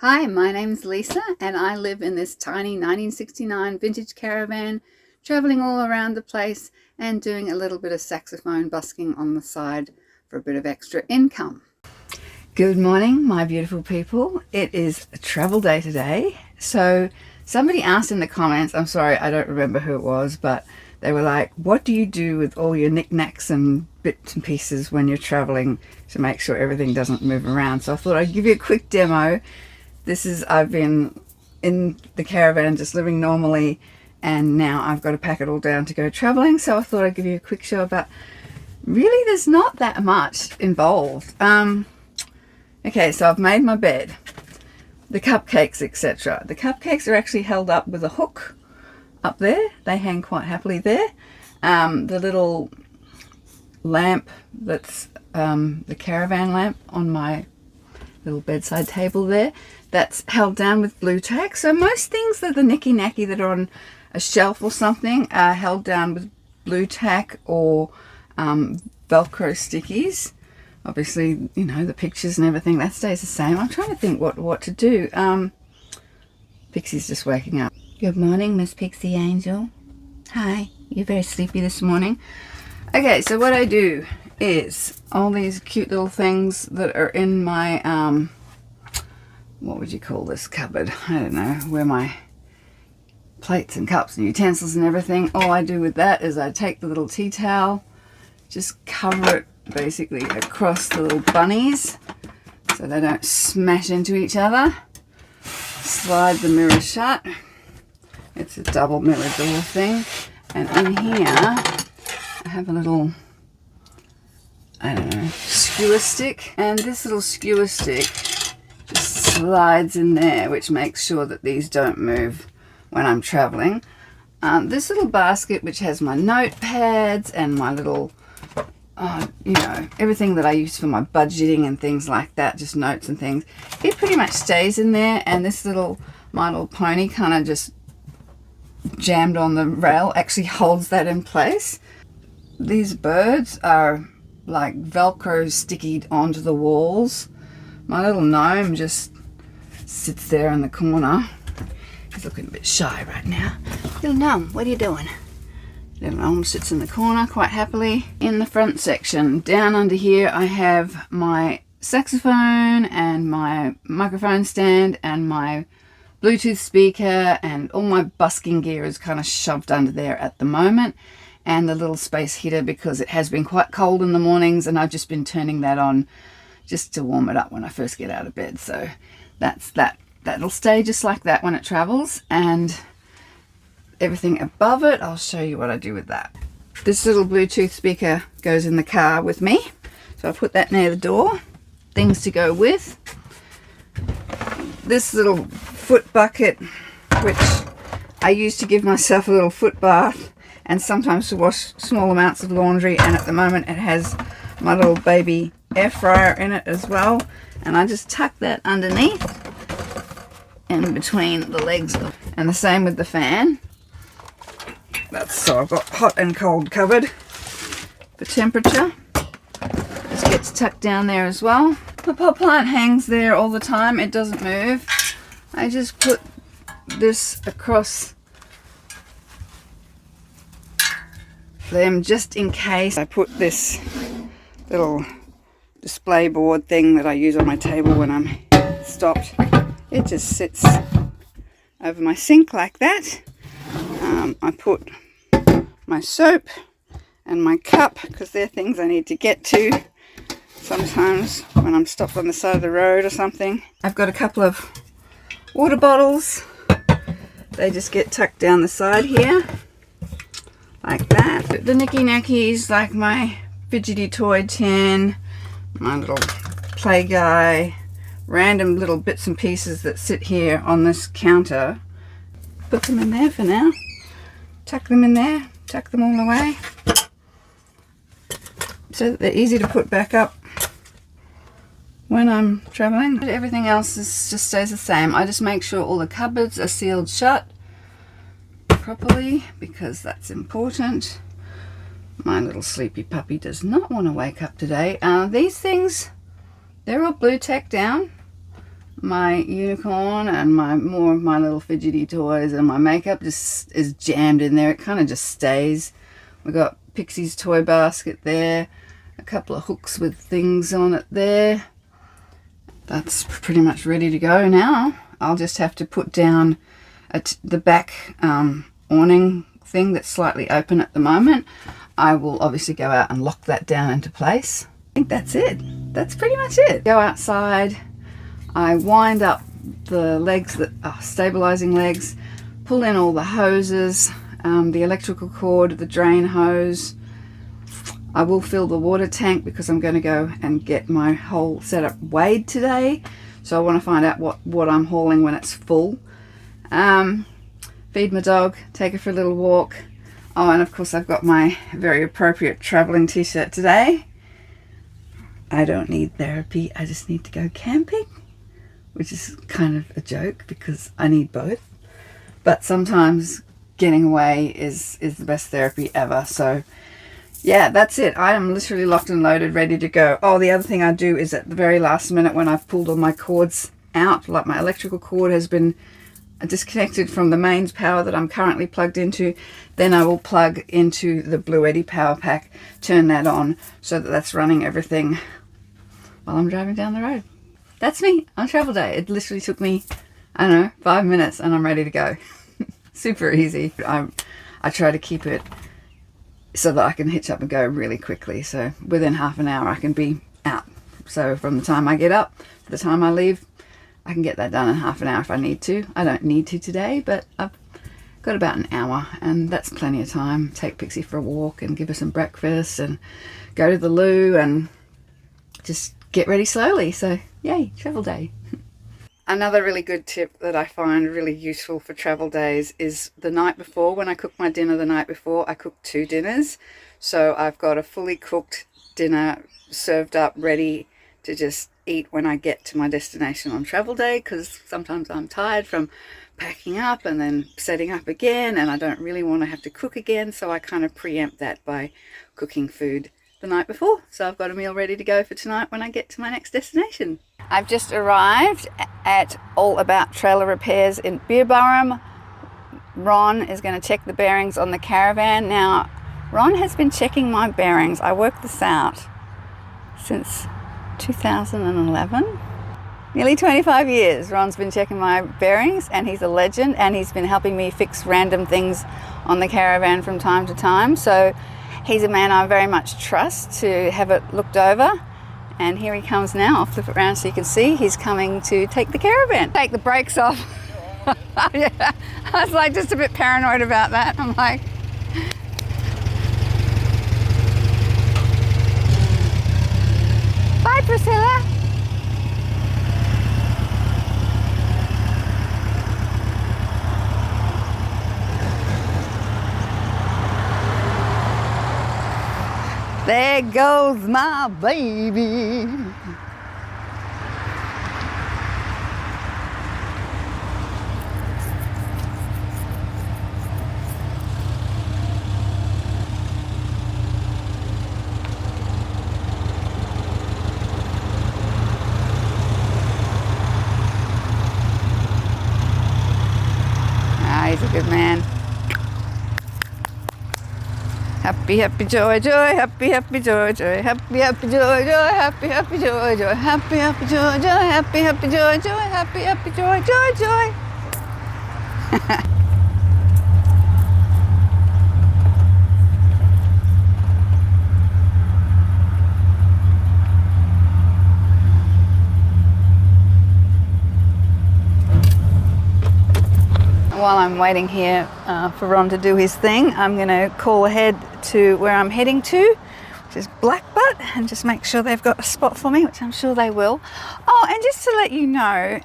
Hi, my name's Lisa and I live in this tiny 1969 vintage caravan, traveling all around the place and doing a little bit of saxophone busking on the side for a bit of extra income. Good morning, my beautiful people. It is a travel day today. So somebody asked in the comments, I'm sorry, I don't remember who it was, but they were like, what do you do with all your knickknacks and bits and pieces when you're traveling to make sure everything doesn't move around? So I thought I'd give you a quick demo. I've been in the caravan just living normally, and now I've got to pack it all down to go traveling. So I thought I'd give you a quick show about, really there's not that much involved. Okay, so I've made my bed, the cupcakes, etc. The cupcakes are actually held up with a hook up there. They hang quite happily there. The little lamp that's the caravan lamp on my little bedside table there, that's held down with blue tack. So most things that are the nicky-nacky that are on a shelf or something are held down with blue tack or Velcro stickies. Obviously, you know, the pictures and everything, that stays the same. I'm trying to think what to do. Pixie's just waking up. Good morning, Miss Pixie Angel. Hi, you're very sleepy this morning. Okay, so what I do is all these cute little things that are in my what would you call this cupboard? I don't know, where my plates and cups and utensils and everything. All I do with that is I take the little tea towel, just cover it basically across the little bunnies so they don't smash into each other. Slide the mirror shut. It's a double mirror door thing, and in here I have a little, I don't know, skewer stick, and this little skewer stick just slides in there, which makes sure that these don't move when I'm traveling. This little basket, which has my notepads and my little, you know, everything that I use for my budgeting and things like that, just notes and things, it pretty much stays in there. And this little My Little Pony kind of just jammed on the rail actually holds that in place. These birds are like Velcro stickied onto the walls. My little gnome just sits there in the corner. He's looking a bit shy right now. Little gnome, what are you doing? Little gnome sits in the corner quite happily. In the front section, down under here, I have my saxophone and my microphone stand and my Bluetooth speaker, and all my busking gear is kind of shoved under there at the moment. And the little space heater, because it has been quite cold in the mornings and I've just been turning that on just to warm it up when I first get out of bed. So that's that. That'll stay just like that when it travels, and everything above it, I'll show you what I do with that. This little Bluetooth speaker goes in the car with me, so I put that near the door. Things to go with. This little foot bucket, which I use to give myself a little foot bath and sometimes to wash small amounts of laundry, and at the moment it has my little baby air fryer in it as well, and I just tuck that underneath in between the legs, and the same with the fan. That's so I've got hot and cold covered for temperature. Just gets tucked down there as well. My pot plant hangs there all the time, it doesn't move. I just put this across them just in case. I put this little display board thing that I use on my table when I'm stopped. It just sits over my sink like that. I put my soap and my cup, because they're things I need to get to sometimes when I'm stopped on the side of the road or something. I've got a couple of water bottles. They just get tucked down the side here like that. The nicky-nackies, like my fidgety toy tin, my little play guy, random little bits and pieces that sit here on this counter. Put them in there for now. Tuck them in there. Tuck them all away so that they're easy to put back up when I'm traveling. Everything else just stays the same. I just make sure all the cupboards are sealed shut properly, because that's important. My little sleepy puppy does not want to wake up today. These things, they're all blue tack down. my unicorn and more of my little fidgety toys, and my makeup just is jammed in there. It kind of just stays. We've got Pixie's toy basket there, a couple of hooks with things on it there. That's pretty much ready to go now. I'll just have to put down the back awning thing that's slightly open at the moment. I will obviously go out and lock that down into place. I think that's it. That's pretty much it. Go outside. I wind up the legs that are stabilizing legs, pull in all the hoses, the electrical cord, the drain hose. I will fill the water tank because I'm going to go and get my whole setup weighed today. So I want to find out what I'm hauling when it's full. Feed my dog, take her for a little walk. Oh, and of course I've got my very appropriate traveling t-shirt today. I don't need therapy, I just need to go camping, which is kind of a joke because I need both. But sometimes getting away is the best therapy ever. So yeah, that's it. I am literally locked and loaded, ready to go. Oh, the other thing I do is at the very last minute when I've pulled all my cords out, like my electrical cord has been disconnected from the mains power that I'm currently plugged into, then I will plug into the Blue Eddy power pack, turn that on so that that's running everything while I'm driving down the road. That's me on travel day. It literally took me, I don't know, 5 minutes and I'm ready to go. Super easy. I try to keep it so that I can hitch up and go really quickly. So within half an hour I can be out. So from the time I get up to the time I leave, I can get that done in half an hour if I need to. I don't need to today, but I've got about an hour and that's plenty of time. Take Pixie for a walk and give her some breakfast and go to the loo and just get ready slowly. So yay, travel day. Another really good tip that I find really useful for travel days is the night before. When I cook my dinner the night before, I cook 2 dinners. So I've got a fully cooked dinner served up, ready to just eat when I get to my destination on travel day, because sometimes I'm tired from packing up and then setting up again, and I don't really want to have to cook again. So I kind of preempt that by cooking food the night before. So I've got a meal ready to go for tonight when I get to my next destination. I've just arrived at All About Trailer Repairs in Beerburrum. Ron is going to check the bearings on the Caravan. Now, Ron has been checking my bearings. I worked this out since 2011. Nearly 25 years Ron's been checking my bearings, and he's a legend, and he's been helping me fix random things on the Caravan from time to time. So he's a man I very much trust to have it looked over. And here he comes now. I'll flip it around so you can see. He's coming to take the Caravan. Take the brakes off. Yeah. I was like just a bit paranoid about that. I'm like, bye Priscilla. There goes my baby. Ah, he's a good man. Happy, happy, joy, joy, happy, happy, joy, joy, happy, happy, joy, joy, happy, happy, joy, joy, happy, happy, joy, joy, happy, happy, joy, joy, happy, happy, joy, joy, joy. While I'm waiting here for Ron to do his thing, I'm going to call ahead to where I'm heading to, which is Blackbutt, and just make sure they've got a spot for me, which I'm sure they will. Oh, and just to let you know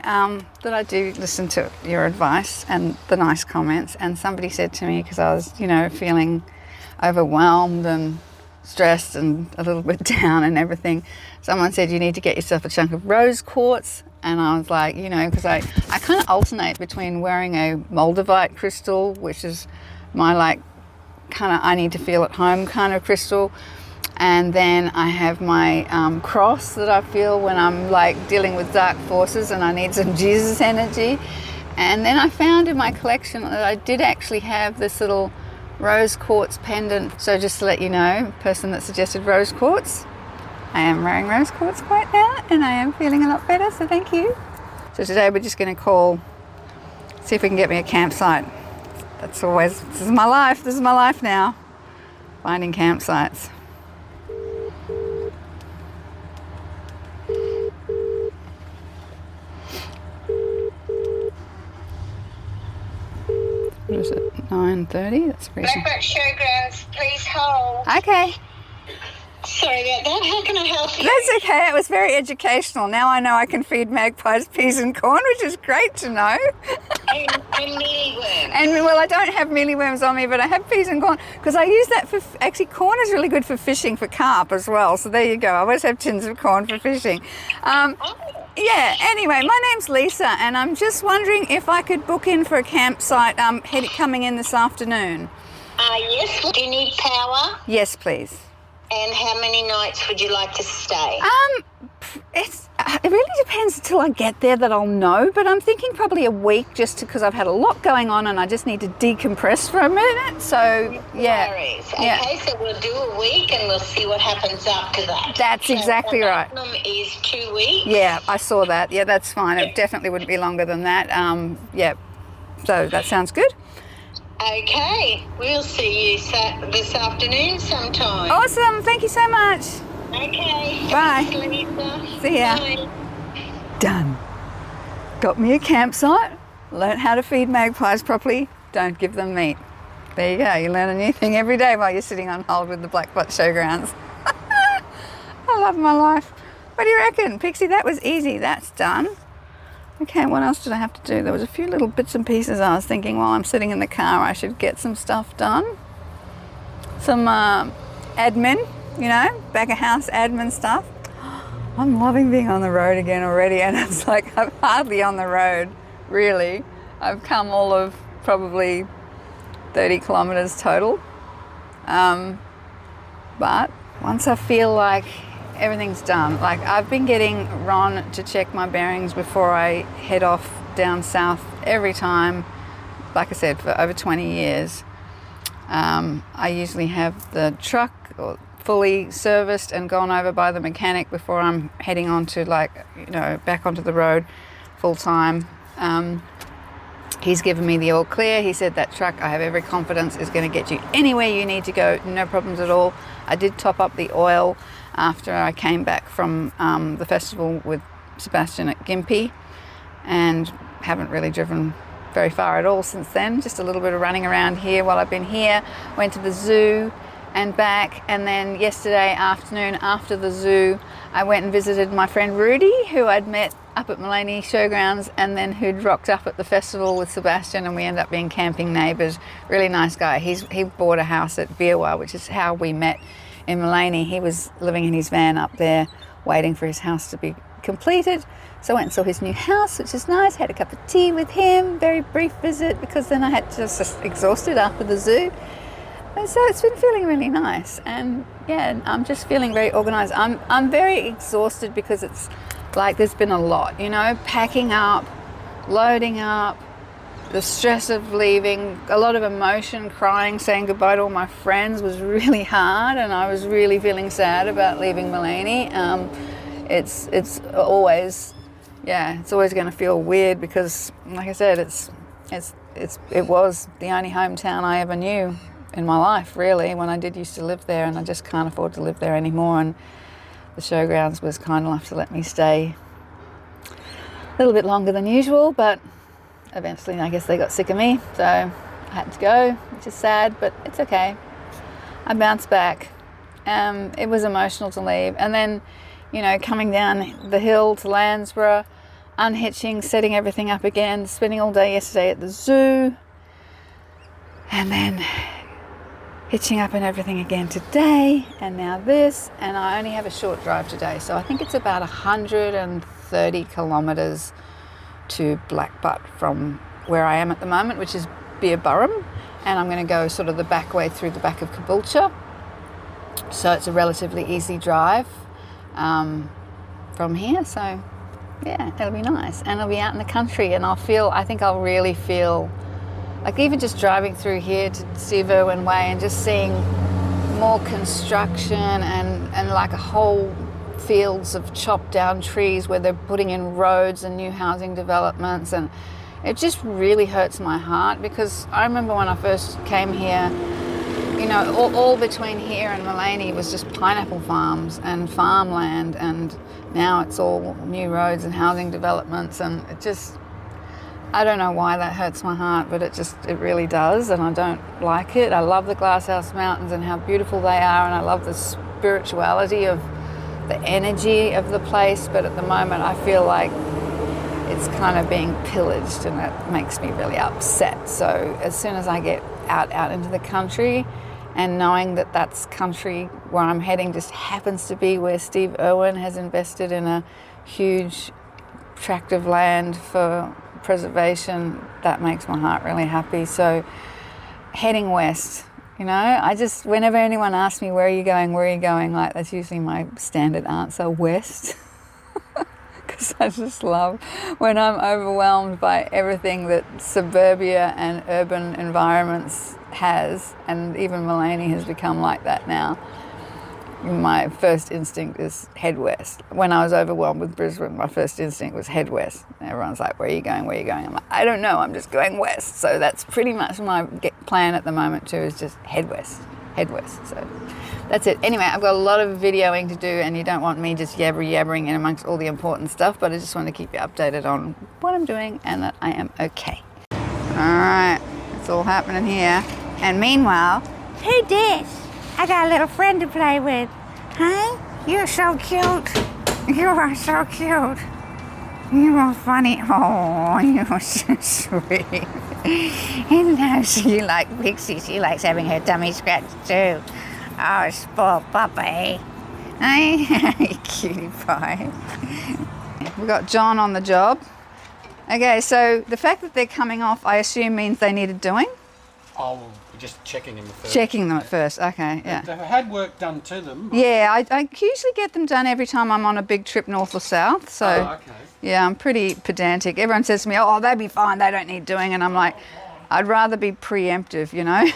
that I do listen to your advice and the nice comments. And somebody said to me, because I was, feeling overwhelmed and stressed and a little bit down and everything, someone said you need to get yourself a chunk of rose quartz. And I was like, because I kind of alternate between wearing a Moldavite crystal, which is my kind of I need to feel at home kind of crystal, And then I have my cross that I feel when I'm like dealing with dark forces and I need some Jesus energy. And then I found in my collection that I did actually have this little rose quartz pendant. So just to let you know, person that suggested rose quartz, I am wearing rose quartz right now and I am feeling a lot better, so thank you. So today we're just going to call, see if we can get me a campsite. This is my life now, finding campsites. What is it, 9:30? That's pretty soon. Blackbutt Showgrounds, please hold. Okay. Sorry about that. How can I help you? That's okay. It was very educational. Now I know I can feed magpies peas and corn, which is great to know. And mealyworms. And well, I don't have mealyworms on me, but I have peas and corn because I use that for, actually corn is really good for fishing for carp as well. So there you go. I always have tins of corn for fishing. Yeah, anyway, my name's Lisa and I'm just wondering if I could book in for a campsite coming in this afternoon. Yes. Do you need power? Yes, please. And how many nights would you like to stay? It really depends until I get there that I'll know, but I'm thinking probably a week just because I've had a lot going on and I just need to decompress for a minute. So, yeah. Worries. Okay, so we'll do a week and we'll see what happens after that. That's exactly right. The maximum is 2 weeks. Yeah, I saw that. Yeah, that's fine. It definitely wouldn't be longer than that. Yeah, so that sounds good. Okay, we'll see you this afternoon sometime. Awesome. Thank you so much. Okay. Bye. Thanks, Lisa. See ya. Bye. Done. Got me a campsite. Learned how to feed magpies properly. Don't give them meat. There you go. You learn a new thing every day while you're sitting on hold with the Blackbutt Showgrounds. I love my life. What do you reckon? Pixie, that was easy. That's done. Okay, what else did I have to do? There was a few little bits and pieces I was thinking while I'm sitting in the car I should get some stuff done. Some admin, you know, back of house admin stuff. I'm loving being on the road again already, and it's like I'm hardly on the road, really. I've come all of probably 30 kilometres total. But once I feel like everything's done, like I've been getting Ron to check my bearings before I head off down south every time, like I said, for over 20 years. I usually have the truck fully serviced and gone over by the mechanic before I'm heading on to, like, you know, back onto the road full time. He's given me the all clear. He said that truck, I have every confidence, is going to get you anywhere you need to go, no problems at all. I did top up the oil after I came back from the festival with Sebastian at Gympie, and haven't really driven very far at all since then. Just a little bit of running around here while I've been here. Went to the zoo and back, and then yesterday afternoon after the zoo I went and visited my friend Rudy, who I'd met up at Mullaney Showgrounds and then who'd rocked up at the festival with Sebastian, and we ended up being camping neighbours. Really nice guy. He bought a house at Beerwah, which is how we met in Mullaney. He was living in his van up there waiting for his house to be completed. So I went and saw his new house, which is nice. Had a cup of tea with him, very brief visit because then I had just exhausted after the zoo. And so it's been feeling really nice, and yeah, I'm just feeling very organised. I'm very exhausted because it's like there's been a lot, you know, packing up, loading up, the stress of leaving, a lot of emotion, crying, saying goodbye to all my friends was really hard, and I was really feeling sad about leaving Mullaney. It's always, yeah, it's always going to feel weird because, like I said, it was the only hometown I ever knew in my life, really, when I did used to live there, and I just can't afford to live there anymore. And the Showgrounds was kind enough to let me stay a little bit longer than usual, but eventually I guess they got sick of me, so I had to go, which is sad, but it's okay. I bounced back. It was emotional to leave, and then, you know, coming down the hill to Landsborough, unhitching, setting everything up again, spending all day yesterday at the zoo, and then hitching up and everything again today, and now this, and I only have a short drive today, so I think it's about 130 kilometres to Blackbutt from where I am at the moment, which is Beerburrum, and I'm going to go sort of the back way through the back of Caboolture, So it's a relatively easy drive from here. So yeah, it'll be nice, and it'll be out in the country, and I think I'll really feel like even just driving through here to Steve Irwin Way and just seeing more construction and like a whole fields of chopped down trees where they're putting in roads and new housing developments, and it just really hurts my heart, because I remember when I first came here, you know, all between here and Mullaney was just pineapple farms and farmland, and now it's all new roads and housing developments, and it just, I don't know why that hurts my heart, but it really does, and I don't like it. I love the Glasshouse Mountains and how beautiful they are, and I love the spirituality of the energy of the place, but at the moment I feel like it's kind of being pillaged, and that makes me really upset. So as soon as I get out into the country, and knowing that that's country where I'm heading just happens to be where Steve Irwin has invested in a huge tract of land for preservation, that makes my heart really happy. So heading west, you know, whenever anyone asks me, where are you going, like that's usually my standard answer, west. Because I just love when I'm overwhelmed by everything that suburbia and urban environments has, and even Mullaney has become like that now. My first instinct is head west. When I was overwhelmed with Brisbane, my first instinct was head west. And everyone's like, where are you going? I'm like, I don't know, I'm just going west. So that's pretty much my plan at the moment too, is just head west. So that's it. Anyway, I've got a lot of videoing to do, and you don't want me just yabbering in amongst all the important stuff, but I just want to keep you updated on what I'm doing and that I am okay. All right, it's all happening here. And meanwhile, Hey, Dish, I got a little friend to play with. Hey, you're so cute. You are so cute. You are funny. Oh, you're so sweet. Hello, she like Pixie. She likes having her tummy scratched too. Oh, spoiled puppy. Hey, cutie pie. we've got John on the job. Okay, so the fact that they're coming off, I assume means they needed doing? Oh, we're just checking them first. Checking them at first, okay, yeah. They've had work done to them. Yeah, I usually get them done every time I'm on a big trip north or south, so okay. yeah, I'm pretty pedantic. Everyone says to me, oh, they'd be fine, they don't need doing, and I'm like, I'd rather be preemptive, you know?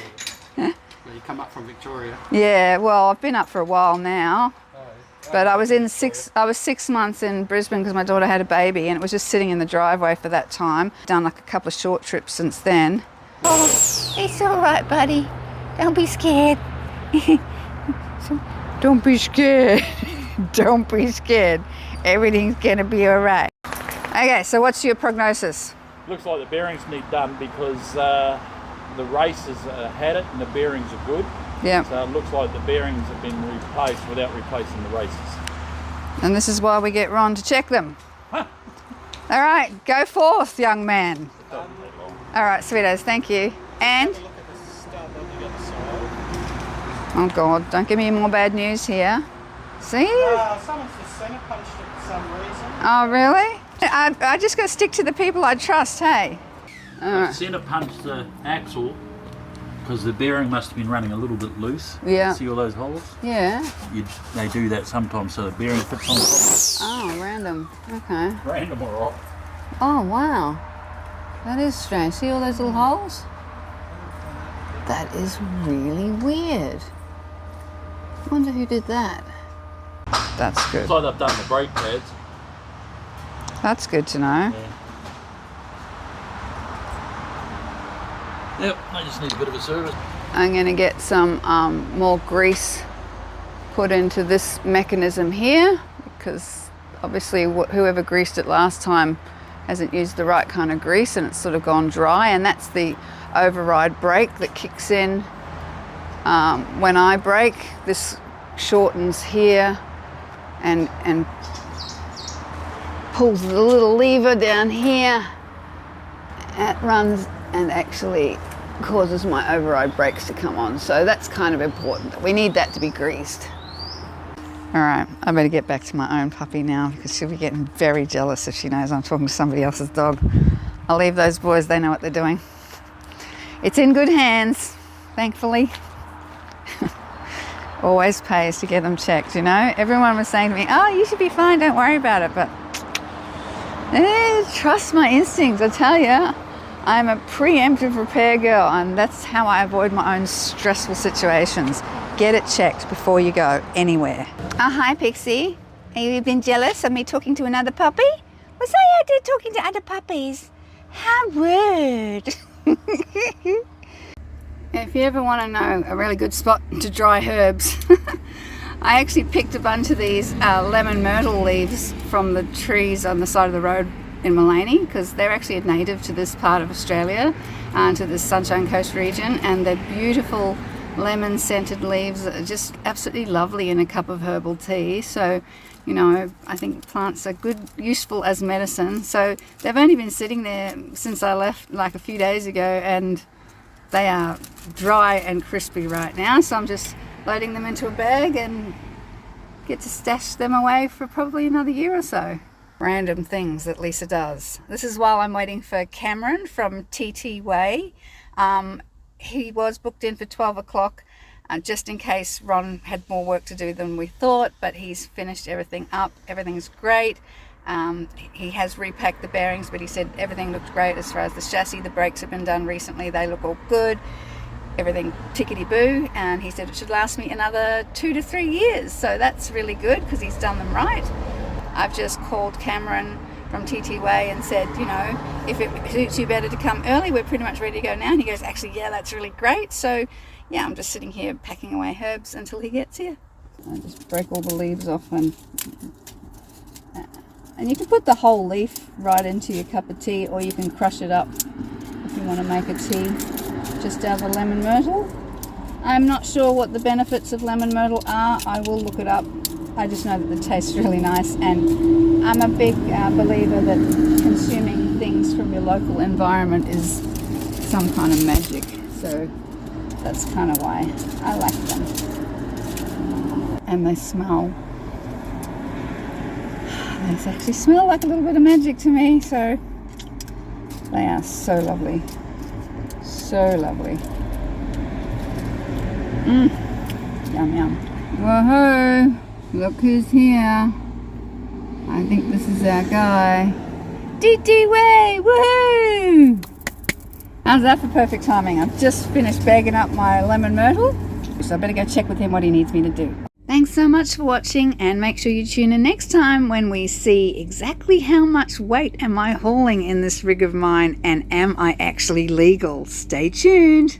Well, you come up from Victoria. Yeah, well, I've been up for a while now, but I was 6 months in Brisbane because my daughter had a baby, and it was just sitting in the driveway for that time. Done like a couple of short trips since then. Oh, it's all right, buddy. Don't be scared. Don't be scared. Don't be scared. Everything's gonna be all right. Okay, so what's your prognosis? Looks like the bearings need done because the races had it and the bearings are good. Yeah. So it looks like the bearings have been replaced without replacing the races. And this is why we get Ron to check them. All right, go forth, young man. All right, sweetos, thank you. And? Oh God, don't give me more bad news here. See? Someone's just centre punched it for some reason. Oh, really? I just got to stick to the people I trust, hey? Centre punched the axle because the bearing must have been running a little bit loose. Yeah. See all those holes? Yeah. They do that sometimes so the bearing fits on top. Oh, random. Okay. Random or off. Oh, wow. That is strange. See all those little holes? That is really weird. I wonder who did that. That's good. It's like they've done the brake pads. That's good to know. Yep, they just need a bit of a service. I'm going to get some more grease put into this mechanism here, because obviously whoever greased it last time hasn't used the right kind of grease, and it's sort of gone dry, and that's the override brake that kicks in when I brake. This shortens here and pulls the little lever down here. It runs and actually causes my override brakes to come on. So that's kind of important. We need that to be greased. All right, I better get back to my own puppy now, because she'll be getting very jealous if she knows I'm talking to somebody else's dog. I'll leave those boys, they know what they're doing. It's in good hands, thankfully. Always pays to get them checked, you know. Everyone was saying to me, oh, you should be fine, don't worry about it. But trust my instincts, I tell you. I'm a preemptive repair girl, and that's how I avoid my own stressful situations. Get it checked before you go anywhere. Oh, hi, Pixie. Have you been jealous of me talking to another puppy? Was I out there talking to other puppies? How rude. If you ever want to know a really good spot to dry herbs, I actually picked a bunch of these lemon myrtle leaves from the trees on the side of the road in Mullaney, because they're actually a native to this part of Australia, to the Sunshine Coast region, and they're beautiful lemon scented leaves that are just absolutely lovely in a cup of herbal tea. So, you know, I think plants are good, useful as medicine. So they've only been sitting there since I left like a few days ago, and they are dry and crispy right now. So I'm just loading them into a bag and get to stash them away for probably another year or so. Random things that Lisa does. This is while I'm waiting for Cameron from TT Way. He was booked in for 12 o'clock just in case Ron had more work to do than we thought, but he's finished everything up. Everything's great. He has repacked the bearings, but he said everything looked great as far as the chassis. The brakes have been done recently. They look all good. Everything tickety-boo, and he said it should last me another 2 to 3 years. So that's really good because he's done them right. I've just called Cameron from TT Way and said, you know, if it suits you better to come early, we're pretty much ready to go now. And he goes, actually, yeah, that's really great. So, yeah, I'm just sitting here packing away herbs until he gets here. I just break all the leaves off, and you can put the whole leaf right into your cup of tea, or you can crush it up if you want to make a tea just out of the lemon myrtle. I'm not sure what the benefits of lemon myrtle are. I will look it up. I just know that the taste's really nice, and I'm a big believer that consuming things from your local environment is some kind of magic. So that's kind of why I like them. And they smell. They actually smell like a little bit of magic to me. So they are so lovely. So lovely. Yum yum. Woohoo! Look who's here. I think this is our guy. TT Way! Woohoo! How's that for perfect timing? I've just finished bagging up my lemon myrtle, so I better go check with him what he needs me to do. Thanks so much for watching, and make sure you tune in next time when we see exactly how much weight am I hauling in this rig of mine, and am I actually legal? Stay tuned.